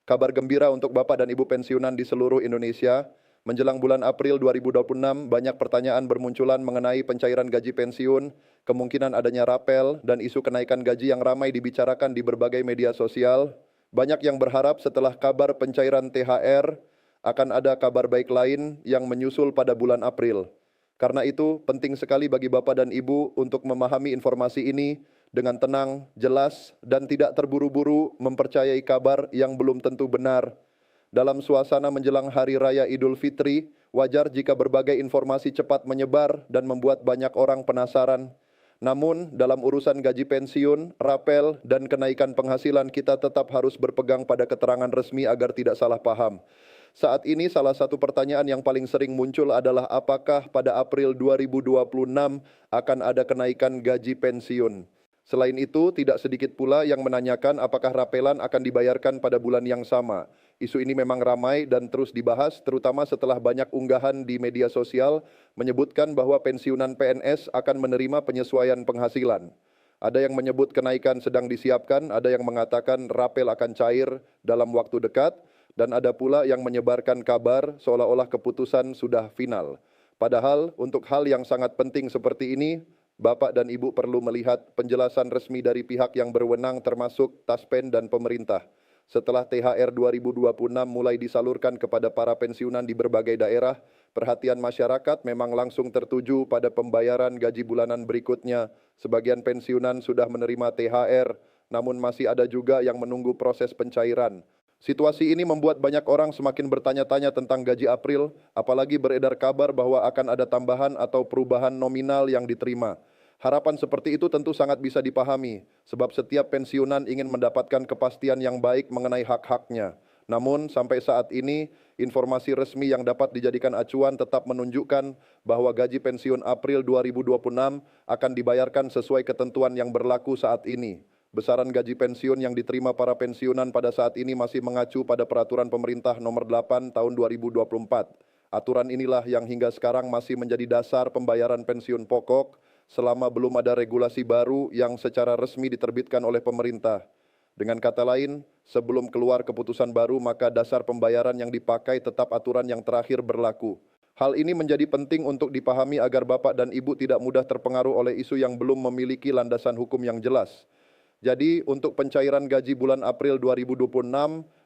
Kabar gembira untuk Bapak dan Ibu pensiunan di seluruh Indonesia. Menjelang bulan April 2026, banyak pertanyaan bermunculan mengenai pencairan gaji pensiun, kemungkinan adanya rapel, dan isu kenaikan gaji yang ramai dibicarakan di berbagai media sosial. Banyak yang berharap setelah kabar pencairan THR, akan ada kabar baik lain yang menyusul pada bulan April. Karena itu, penting sekali bagi Bapak dan Ibu untuk memahami informasi ini dengan tenang, jelas, dan tidak terburu-buru mempercayai kabar yang belum tentu benar. Dalam suasana menjelang Hari Raya Idul Fitri, wajar jika berbagai informasi cepat menyebar dan membuat banyak orang penasaran. Namun, dalam urusan gaji pensiun, rapel, dan kenaikan penghasilan, kita tetap harus berpegang pada keterangan resmi agar tidak salah paham. Saat ini salah satu pertanyaan yang paling sering muncul adalah apakah pada April 2026 akan ada kenaikan gaji pensiun. Selain itu, tidak sedikit pula yang menanyakan apakah rapelan akan dibayarkan pada bulan yang sama. Isu ini memang ramai dan terus dibahas, terutama setelah banyak unggahan di media sosial menyebutkan bahwa pensiunan PNS akan menerima penyesuaian penghasilan. Ada yang menyebut kenaikan sedang disiapkan, ada yang mengatakan rapel akan cair dalam waktu dekat, dan ada pula yang menyebarkan kabar seolah-olah keputusan sudah final. Padahal untuk hal yang sangat penting seperti ini, Bapak dan Ibu perlu melihat penjelasan resmi dari pihak yang berwenang termasuk Taspen dan pemerintah. Setelah THR 2026 mulai disalurkan kepada para pensiunan di berbagai daerah, perhatian masyarakat memang langsung tertuju pada pembayaran gaji bulanan berikutnya. Sebagian pensiunan sudah menerima THR, namun masih ada juga yang menunggu proses pencairan. Situasi ini membuat banyak orang semakin bertanya-tanya tentang gaji April, apalagi beredar kabar bahwa akan ada tambahan atau perubahan nominal yang diterima. Harapan seperti itu tentu sangat bisa dipahami, sebab setiap pensiunan ingin mendapatkan kepastian yang baik mengenai hak-haknya. Namun, sampai saat ini, informasi resmi yang dapat dijadikan acuan tetap menunjukkan bahwa gaji pensiun April 2026 akan dibayarkan sesuai ketentuan yang berlaku saat ini. Besaran gaji pensiun yang diterima para pensiunan pada saat ini masih mengacu pada Peraturan Pemerintah Nomor 8 Tahun 2024. Aturan inilah yang hingga sekarang masih menjadi dasar pembayaran pensiun pokok selama belum ada regulasi baru yang secara resmi diterbitkan oleh pemerintah. Dengan kata lain, sebelum keluar keputusan baru, maka dasar pembayaran yang dipakai tetap aturan yang terakhir berlaku. Hal ini menjadi penting untuk dipahami agar Bapak dan Ibu tidak mudah terpengaruh oleh isu yang belum memiliki landasan hukum yang jelas. Jadi untuk pencairan gaji bulan April 2026,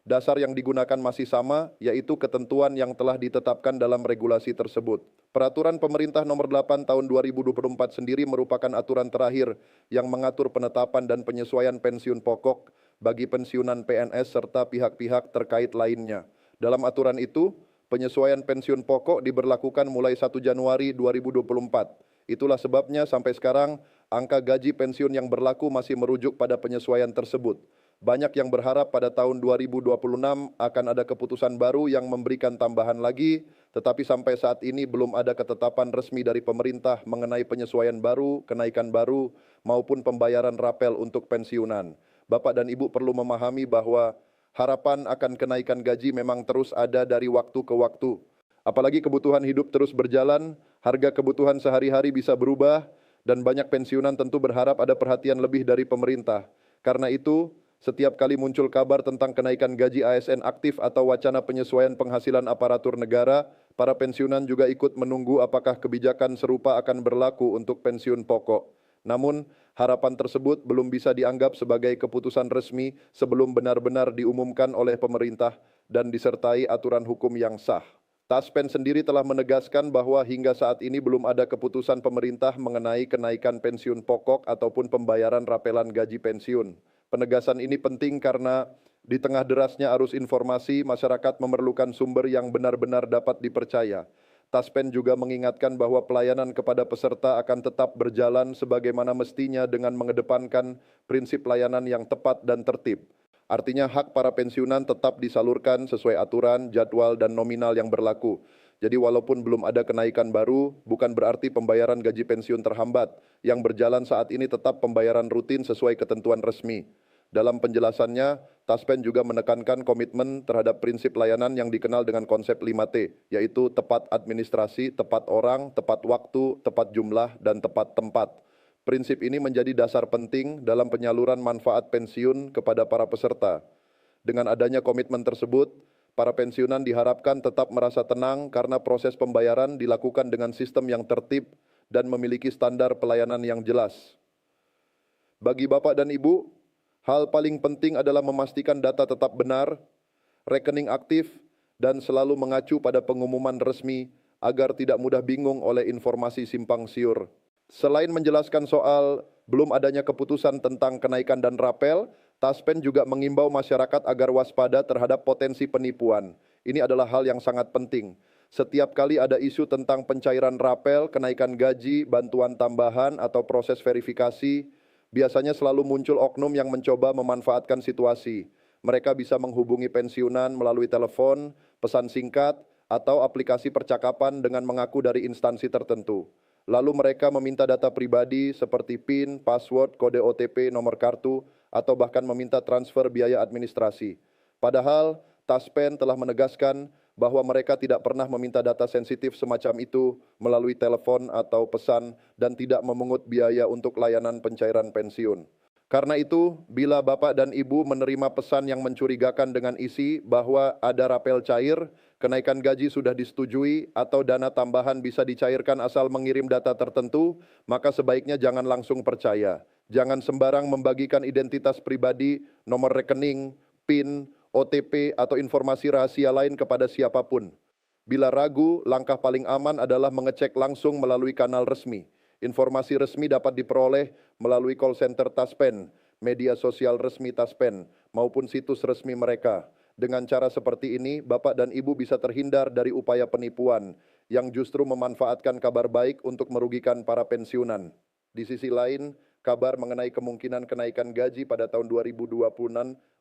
dasar yang digunakan masih sama, yaitu ketentuan yang telah ditetapkan dalam regulasi tersebut. Peraturan Pemerintah Nomor 8 Tahun 2024 sendiri merupakan aturan terakhir yang mengatur penetapan dan penyesuaian pensiun pokok bagi pensiunan PNS serta pihak-pihak terkait lainnya. Dalam aturan itu, penyesuaian pensiun pokok diberlakukan mulai 1 Januari 2024. Itulah sebabnya sampai sekarang angka gaji pensiun yang berlaku masih merujuk pada penyesuaian tersebut. Banyak yang berharap pada tahun 2026 akan ada keputusan baru yang memberikan tambahan lagi, tetapi sampai saat ini belum ada ketetapan resmi dari pemerintah mengenai penyesuaian baru, kenaikan baru, maupun pembayaran rapel untuk pensiunan. Bapak dan Ibu perlu memahami bahwa harapan akan kenaikan gaji memang terus ada dari waktu ke waktu. Apalagi kebutuhan hidup terus berjalan, harga kebutuhan sehari-hari bisa berubah, dan banyak pensiunan tentu berharap ada perhatian lebih dari pemerintah. Karena itu, setiap kali muncul kabar tentang kenaikan gaji ASN aktif atau wacana penyesuaian penghasilan aparatur negara, para pensiunan juga ikut menunggu apakah kebijakan serupa akan berlaku untuk pensiun pokok. Namun, harapan tersebut belum bisa dianggap sebagai keputusan resmi sebelum benar-benar diumumkan oleh pemerintah dan disertai aturan hukum yang sah. Taspen sendiri telah menegaskan bahwa hingga saat ini belum ada keputusan pemerintah mengenai kenaikan pensiun pokok ataupun pembayaran rapelan gaji pensiun. Penegasan ini penting karena di tengah derasnya arus informasi, masyarakat memerlukan sumber yang benar-benar dapat dipercaya. Taspen juga mengingatkan bahwa pelayanan kepada peserta akan tetap berjalan sebagaimana mestinya dengan mengedepankan prinsip layanan yang tepat dan tertib. Artinya hak para pensiunan tetap disalurkan sesuai aturan, jadwal, dan nominal yang berlaku. Jadi walaupun belum ada kenaikan baru, bukan berarti pembayaran gaji pensiun terhambat. Yang berjalan saat ini tetap pembayaran rutin sesuai ketentuan resmi. Dalam penjelasannya, Taspen juga menekankan komitmen terhadap prinsip layanan yang dikenal dengan konsep 5T, yaitu tepat administrasi, tepat orang, tepat waktu, tepat jumlah, dan tepat tempat. Prinsip ini menjadi dasar penting dalam penyaluran manfaat pensiun kepada para peserta. Dengan adanya komitmen tersebut, para pensiunan diharapkan tetap merasa tenang karena proses pembayaran dilakukan dengan sistem yang tertib dan memiliki standar pelayanan yang jelas. Bagi Bapak dan Ibu, hal paling penting adalah memastikan data tetap benar, rekening aktif, dan selalu mengacu pada pengumuman resmi agar tidak mudah bingung oleh informasi simpang siur. Selain menjelaskan soal belum adanya keputusan tentang kenaikan dan rapel, Taspen juga mengimbau masyarakat agar waspada terhadap potensi penipuan. Ini adalah hal yang sangat penting. Setiap kali ada isu tentang pencairan rapel, kenaikan gaji, bantuan tambahan, atau proses verifikasi, biasanya selalu muncul oknum yang mencoba memanfaatkan situasi. Mereka bisa menghubungi pensiunan melalui telepon, pesan singkat, atau aplikasi percakapan dengan mengaku dari instansi tertentu. Lalu mereka meminta data pribadi seperti PIN, password, kode OTP, nomor kartu, atau bahkan meminta transfer biaya administrasi. Padahal, Taspen telah menegaskan bahwa mereka tidak pernah meminta data sensitif semacam itu melalui telepon atau pesan dan tidak memungut biaya untuk layanan pencairan pensiun. Karena itu, bila Bapak dan Ibu menerima pesan yang mencurigakan dengan isi bahwa ada rapel cair, kenaikan gaji sudah disetujui, atau dana tambahan bisa dicairkan asal mengirim data tertentu, maka sebaiknya jangan langsung percaya. Jangan sembarang membagikan identitas pribadi, nomor rekening, PIN, OTP, atau informasi rahasia lain kepada siapapun. Bila ragu, langkah paling aman adalah mengecek langsung melalui kanal resmi. Informasi resmi dapat diperoleh melalui call center Taspen, media sosial resmi Taspen, maupun situs resmi mereka. Dengan cara seperti ini, Bapak dan Ibu bisa terhindar dari upaya penipuan yang justru memanfaatkan kabar baik untuk merugikan para pensiunan. Di sisi lain, kabar mengenai kemungkinan kenaikan gaji pada tahun 2026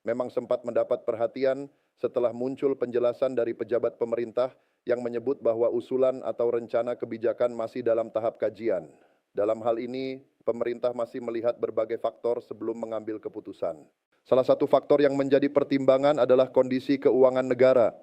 memang sempat mendapat perhatian setelah muncul penjelasan dari pejabat pemerintah yang menyebut bahwa usulan atau rencana kebijakan masih dalam tahap kajian. Dalam hal ini, pemerintah masih melihat berbagai faktor sebelum mengambil keputusan. Salah satu faktor yang menjadi pertimbangan adalah kondisi keuangan negara.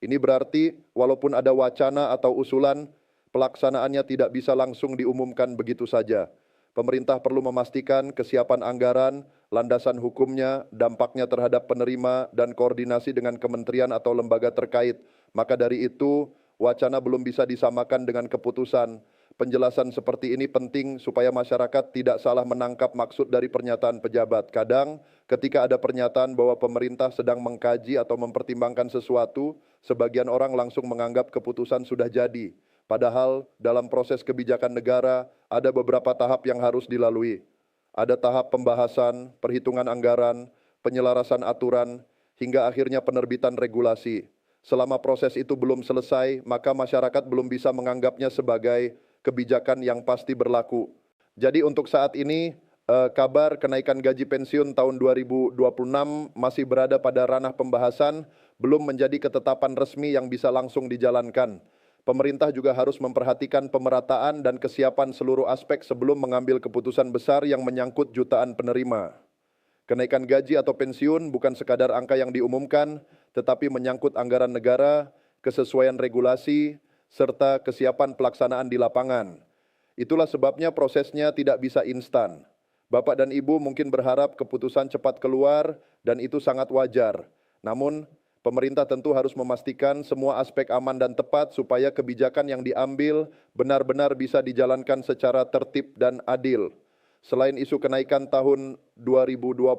Ini berarti walaupun ada wacana atau usulan, pelaksanaannya tidak bisa langsung diumumkan begitu saja. Pemerintah perlu memastikan kesiapan anggaran, landasan hukumnya, dampaknya terhadap penerima, dan koordinasi dengan kementerian atau lembaga terkait. Maka dari itu, wacana belum bisa disamakan dengan keputusan. Penjelasan seperti ini penting supaya masyarakat tidak salah menangkap maksud dari pernyataan pejabat. Kadang, ketika ada pernyataan bahwa pemerintah sedang mengkaji atau mempertimbangkan sesuatu, sebagian orang langsung menganggap keputusan sudah jadi. Padahal, dalam proses kebijakan negara, ada beberapa tahap yang harus dilalui. Ada tahap pembahasan, perhitungan anggaran, penyelarasan aturan, hingga akhirnya penerbitan regulasi. Selama proses itu belum selesai, maka masyarakat belum bisa menganggapnya sebagai kebijakan yang pasti berlaku. Jadi untuk saat ini, kabar kenaikan gaji pensiun tahun 2026 masih berada pada ranah pembahasan, belum menjadi ketetapan resmi yang bisa langsung dijalankan. Pemerintah juga harus memperhatikan pemerataan dan kesiapan seluruh aspek sebelum mengambil keputusan besar yang menyangkut jutaan penerima. Kenaikan gaji atau pensiun bukan sekadar angka yang diumumkan, tetapi menyangkut anggaran negara, kesesuaian regulasi, serta kesiapan pelaksanaan di lapangan. Itulah sebabnya prosesnya tidak bisa instan. Bapak dan Ibu mungkin berharap keputusan cepat keluar dan itu sangat wajar. Namun, pemerintah tentu harus memastikan semua aspek aman dan tepat supaya kebijakan yang diambil benar-benar bisa dijalankan secara tertib dan adil. Selain isu kenaikan tahun 2026,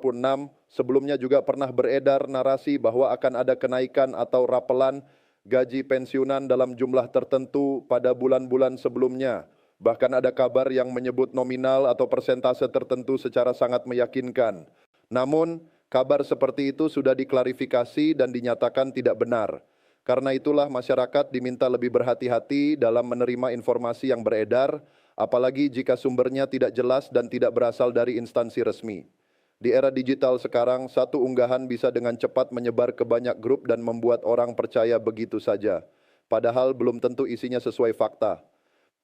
sebelumnya juga pernah beredar narasi bahwa akan ada kenaikan atau rapelan gaji pensiunan dalam jumlah tertentu pada bulan-bulan sebelumnya. Bahkan ada kabar yang menyebut nominal atau persentase tertentu secara sangat meyakinkan. Namun, kabar seperti itu sudah diklarifikasi dan dinyatakan tidak benar. Karena itulah masyarakat diminta lebih berhati-hati dalam menerima informasi yang beredar, apalagi jika sumbernya tidak jelas dan tidak berasal dari instansi resmi. Di era digital sekarang, satu unggahan bisa dengan cepat menyebar ke banyak grup dan membuat orang percaya begitu saja. Padahal belum tentu isinya sesuai fakta.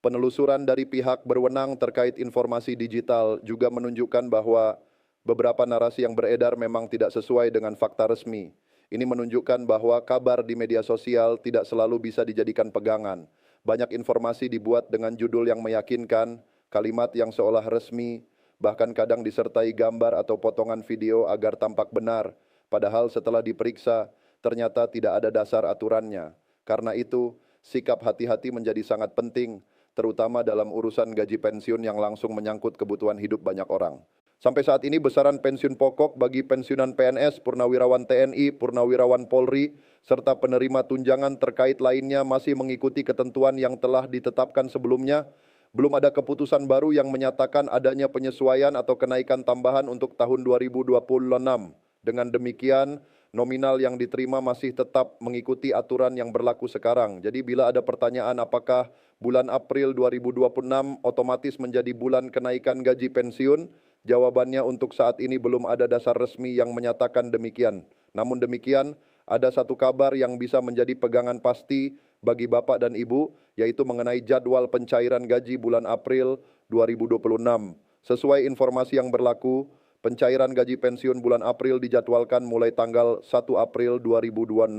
Penelusuran dari pihak berwenang terkait informasi digital juga menunjukkan bahwa beberapa narasi yang beredar memang tidak sesuai dengan fakta resmi. Ini menunjukkan bahwa kabar di media sosial tidak selalu bisa dijadikan pegangan. Banyak informasi dibuat dengan judul yang meyakinkan, kalimat yang seolah resmi, bahkan kadang disertai gambar atau potongan video agar tampak benar. padahal setelah diperiksa ternyata tidak ada dasar aturannya. Karena itu, sikap hati-hati menjadi sangat penting, terutama dalam urusan gaji pensiun yang langsung menyangkut kebutuhan hidup banyak orang. Sampai saat ini besaran pensiun pokok bagi pensiunan PNS, Purnawirawan TNI, Purnawirawan Polri, serta penerima tunjangan terkait lainnya masih mengikuti ketentuan yang telah ditetapkan sebelumnya. Belum ada keputusan baru yang menyatakan adanya penyesuaian atau kenaikan tambahan untuk tahun 2026. Dengan demikian, nominal yang diterima masih tetap mengikuti aturan yang berlaku sekarang. Jadi bila ada pertanyaan apakah bulan April 2026 otomatis menjadi bulan kenaikan gaji pensiun, jawabannya untuk saat ini belum ada dasar resmi yang menyatakan demikian. Namun demikian, ada satu kabar yang bisa menjadi pegangan pasti bagi Bapak dan Ibu, yaitu mengenai jadwal pencairan gaji bulan April 2026. Sesuai informasi yang berlaku, pencairan gaji pensiun bulan April dijadwalkan mulai tanggal 1 April 2026.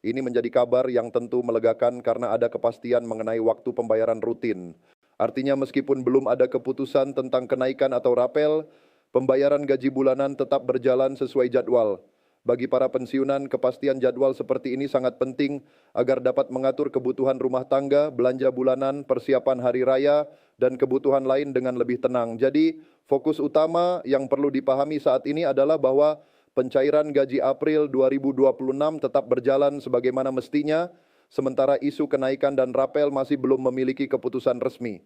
Ini menjadi kabar yang tentu melegakan karena ada kepastian mengenai waktu pembayaran rutin. Artinya meskipun belum ada keputusan tentang kenaikan atau rapel, pembayaran gaji bulanan tetap berjalan sesuai jadwal. Bagi para pensiunan, kepastian jadwal seperti ini sangat penting agar dapat mengatur kebutuhan rumah tangga, belanja bulanan, persiapan hari raya, dan kebutuhan lain dengan lebih tenang. Jadi, fokus utama yang perlu dipahami saat ini adalah bahwa pencairan gaji April 2026 tetap berjalan sebagaimana mestinya, sementara isu kenaikan dan rapel masih belum memiliki keputusan resmi.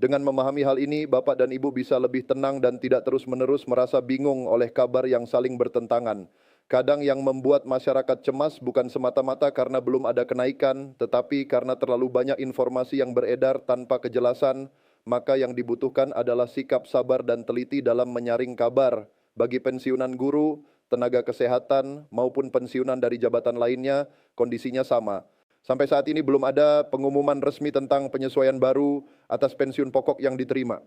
Dengan memahami hal ini, Bapak dan Ibu bisa lebih tenang dan tidak terus-menerus merasa bingung oleh kabar yang saling bertentangan. Kadang yang membuat masyarakat cemas bukan semata-mata karena belum ada kenaikan, tetapi karena terlalu banyak informasi yang beredar tanpa kejelasan, maka yang dibutuhkan adalah sikap sabar dan teliti dalam menyaring kabar. Bagi pensiunan guru, tenaga kesehatan, maupun pensiunan dari jabatan lainnya, kondisinya sama. Sampai saat ini belum ada pengumuman resmi tentang penyesuaian baru atas pensiun pokok yang diterima.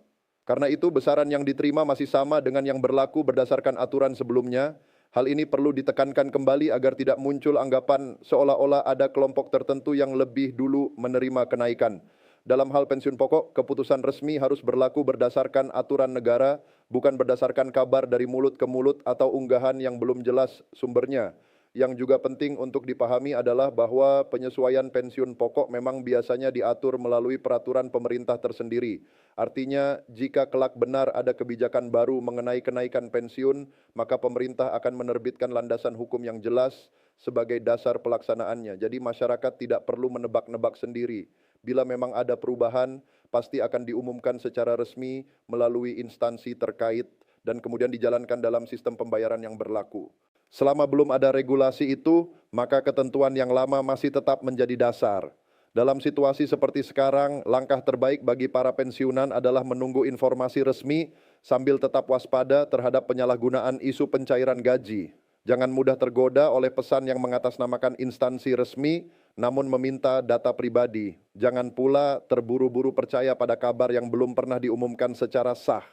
Karena itu besaran yang diterima masih sama dengan yang berlaku berdasarkan aturan sebelumnya. Hal ini perlu ditekankan kembali agar tidak muncul anggapan seolah-olah ada kelompok tertentu yang lebih dulu menerima kenaikan. Dalam hal pensiun pokok, keputusan resmi harus berlaku berdasarkan aturan negara, bukan berdasarkan kabar dari mulut ke mulut atau unggahan yang belum jelas sumbernya. Yang juga penting untuk dipahami adalah bahwa penyesuaian pensiun pokok memang biasanya diatur melalui peraturan pemerintah tersendiri. Artinya, jika kelak benar ada kebijakan baru mengenai kenaikan pensiun, maka pemerintah akan menerbitkan landasan hukum yang jelas sebagai dasar pelaksanaannya. Jadi masyarakat tidak perlu menebak-nebak sendiri. Bila memang ada perubahan, pasti akan diumumkan secara resmi melalui instansi terkait dan kemudian dijalankan dalam sistem pembayaran yang berlaku. Selama belum ada regulasi itu, maka ketentuan yang lama masih tetap menjadi dasar. Dalam situasi seperti sekarang, langkah terbaik bagi para pensiunan adalah menunggu informasi resmi sambil tetap waspada terhadap penyalahgunaan isu pencairan gaji. Jangan mudah tergoda oleh pesan yang mengatasnamakan instansi resmi, namun meminta data pribadi. Jangan pula terburu-buru percaya pada kabar yang belum pernah diumumkan secara sah.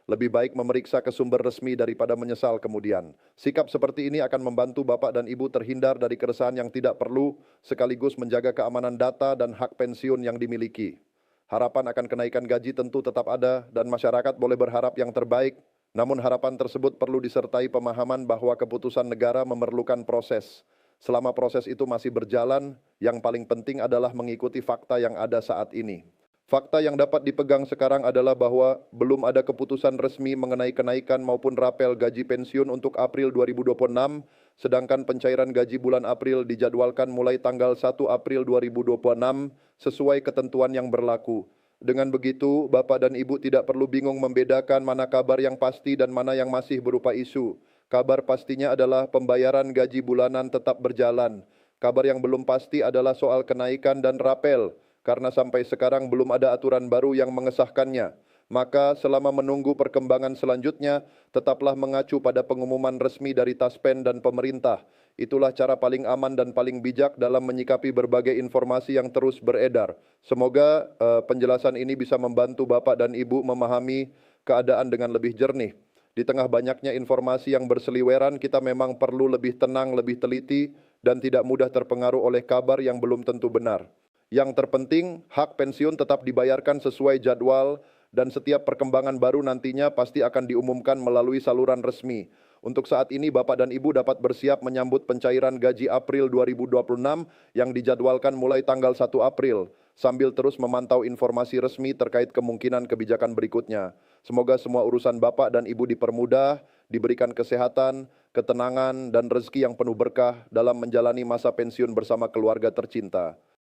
Lebih baik memeriksa ke sumber resmi daripada menyesal kemudian. Sikap seperti ini akan membantu Bapak dan Ibu terhindar dari keresahan yang tidak perlu, sekaligus menjaga keamanan data dan hak pensiun yang dimiliki. Harapan akan kenaikan gaji tentu tetap ada dan masyarakat boleh berharap yang terbaik, namun harapan tersebut perlu disertai pemahaman bahwa keputusan negara memerlukan proses. Selama proses itu masih berjalan, yang paling penting adalah mengikuti fakta yang ada saat ini. Fakta yang dapat dipegang sekarang adalah bahwa belum ada keputusan resmi mengenai kenaikan maupun rapel gaji pensiun untuk April 2026, sedangkan pencairan gaji bulan April dijadwalkan mulai tanggal 1 April 2026 sesuai ketentuan yang berlaku. Dengan begitu, Bapak dan Ibu tidak perlu bingung membedakan mana kabar yang pasti dan mana yang masih berupa isu. Kabar pastinya adalah pembayaran gaji bulanan tetap berjalan. Kabar yang belum pasti adalah soal kenaikan dan rapel, karena sampai sekarang belum ada aturan baru yang mengesahkannya. Maka selama menunggu perkembangan selanjutnya, tetaplah mengacu pada pengumuman resmi dari Taspen dan pemerintah. Itulah cara paling aman dan paling bijak dalam menyikapi berbagai informasi yang terus beredar. Semoga penjelasan ini bisa membantu Bapak dan Ibu memahami keadaan dengan lebih jernih. Di tengah banyaknya informasi yang berseliweran, kita memang perlu lebih tenang, lebih teliti, dan tidak mudah terpengaruh oleh kabar yang belum tentu benar. Yang terpenting, hak pensiun tetap dibayarkan sesuai jadwal dan setiap perkembangan baru nantinya pasti akan diumumkan melalui saluran resmi. Untuk saat ini Bapak dan Ibu dapat bersiap menyambut pencairan gaji April 2026 yang dijadwalkan mulai tanggal 1 April, sambil terus memantau informasi resmi terkait kemungkinan kebijakan berikutnya. Semoga semua urusan Bapak dan Ibu dipermudah, diberikan kesehatan, ketenangan, dan rezeki yang penuh berkah dalam menjalani masa pensiun bersama keluarga tercinta.